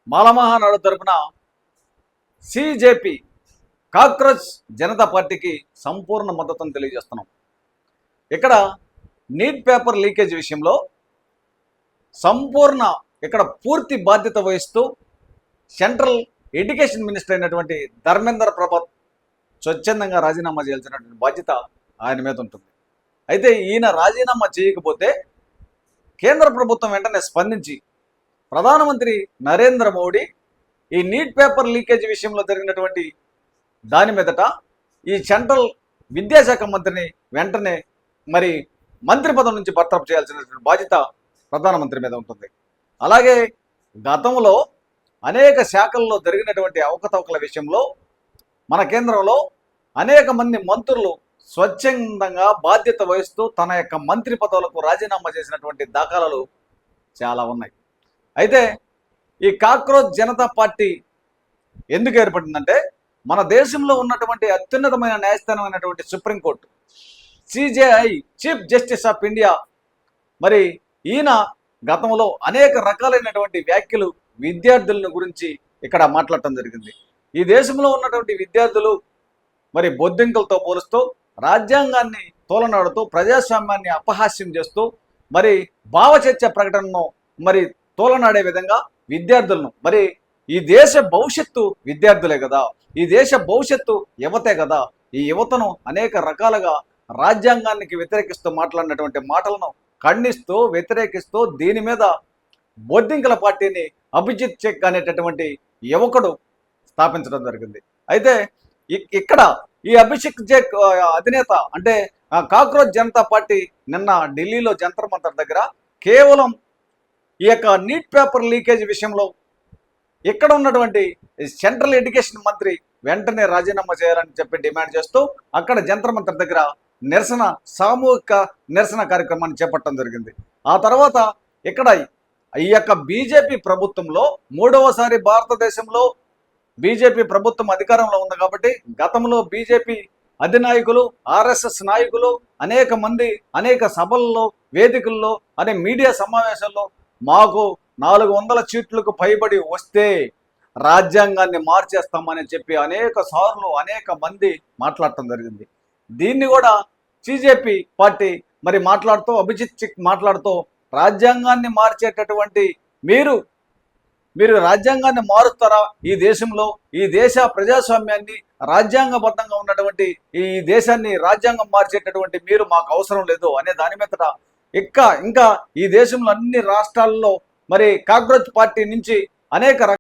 మాలమహానాడు తరపున సిజేపీ కాక్రోచ్ జనతా పార్టీకి సంపూర్ణ మద్దతును తెలియజేస్తున్నాం. ఇక్కడ నీట్ పేపర్ లీకేజ్ విషయంలో ఇక్కడ పూర్తి బాధ్యత వహిస్తూ సెంట్రల్ ఎడ్యుకేషన్ మినిస్టర్ అయినటువంటి ధర్మేంద్ర ప్రభాత్ స్వచ్ఛందంగా రాజీనామా చేయాల్సినటువంటి బాధ్యత ఆయన మీద ఉంటుంది. అయితే ఈయన రాజీనామా చేయకపోతే కేంద్ర ప్రభుత్వం వెంటనే స్పందించి ప్రధానమంత్రి నరేంద్ర మోడీ ఈ నీట్ పేపర్ లీకేజ్ విషయంలో జరిగినటువంటి దాని మీదట ఈ సెంట్రల్ విద్యాశాఖ మంత్రిని వెంటనే మంత్రి పదవి నుంచి బర్తరఫ్ చేయాల్సినటువంటి బాధ్యత ప్రధానమంత్రి మీద ఉంటుంది. అలాగే గతంలో అనేక శాఖల్లో జరిగినటువంటి అవకతవకల విషయంలో మన కేంద్రంలో అనేక మంది మంత్రులు స్వచ్ఛందంగా బాధ్యత వహిస్తూ తన యొక్క మంత్రి పదవులకు రాజీనామా చేసినటువంటి దాఖలాలు చాలా ఉన్నాయి. అయితే ఈ కాక్రోచ్ జనతా పార్టీ ఎందుకు ఏర్పడిందంటే మన దేశంలో ఉన్నటువంటి అత్యున్నతమైన న్యాయస్థానమైనటువంటి supreme court CJI chief justice of India ఈయన గతంలో అనేక రకాలైనటువంటి వ్యాఖ్యలు విద్యార్థులను గురించి ఇక్కడ మాట్లాడటం జరిగింది. ఈ దేశంలో ఉన్నటువంటి విద్యార్థులు బొద్దింకలతో పోలుస్తూ రాజ్యాంగాన్ని తోలనాడుతూ ప్రజాస్వామ్యాన్ని అపహాస్యం చేస్తూ భావచర్చ ప్రకటనను తోలనాడే విధంగా విద్యార్థులను ఈ దేశ భవిష్యత్తు విద్యార్థులే కదా, ఈ దేశ భవిష్యత్తు యువతే కదా, ఈ యువతను అనేక రకాలుగా రాజ్యాంగానికి వ్యతిరేకిస్తూ మాట్లాడినటువంటి మాటలను ఖండిస్తూ వ్యతిరేకిస్తూ దీని మీద బొద్దింకల పార్టీని అభిజిత్ చెక్ అనేటటువంటి యువకుడు స్థాపించడం జరిగింది. అయితే ఇక్కడ ఈ అభిషేక్ చెక్ అధినేత అంటే కాక్రోచ్ జనతా పార్టీ నిన్న ఢిల్లీలో జంతర్ మంతర్ దగ్గర కేవలం ఈ యొక్క నీట్ పేపర్ లీకేజ్ విషయంలో ఇక్కడ ఉన్నటువంటి సెంట్రల్ ఎడ్యుకేషన్ మంత్రి వెంటనే రాజీనామా చేయాలని చెప్పి డిమాండ్ చేస్తూ అక్కడ జంతర్ మంతర్ దగ్గర సామూహిక నిరసన కార్యక్రమాన్ని చేపట్టడం జరిగింది. ఆ తర్వాత ఇక్కడ ఈ యొక్క బీజేపీ ప్రభుత్వంలో మూడవసారి భారతదేశంలో బీజేపీ ప్రభుత్వం అధికారంలో ఉంది కాబట్టి గతంలో బీజేపీ అధినాయకులు ఆర్ఎస్ఎస్ నాయకులు అనేక మంది అనేక సభల్లో వేదికల్లో మీడియా సమావేశాల్లో మాకు 400 సీట్లకు పైబడి వస్తే రాజ్యాంగాన్ని మార్చేస్తామని చెప్పి అనేక సార్లు అనేక మంది మాట్లాడటం జరిగింది. దీన్ని కూడా సిజేపీ పార్టీ మాట్లాడుతూ అభిజిత్ చెక్ మాట్లాడుతూ రాజ్యాంగాన్ని మార్చేటటువంటి మీరు రాజ్యాంగాన్ని మారుస్తారా, ఈ దేశంలో ఈ దేశ ప్రజాస్వామ్యాన్ని రాజ్యాంగబద్ధంగా ఉన్నటువంటి ఈ దేశాన్ని రాజ్యాంగం మార్చేటటువంటి మీరు మాకు అవసరం లేదు అనే దాని మీద ఇంకా ఈ దేశంలో అన్ని రాష్ట్రాల్లో కాక్రోచ్ పార్టీ నుంచి అనేక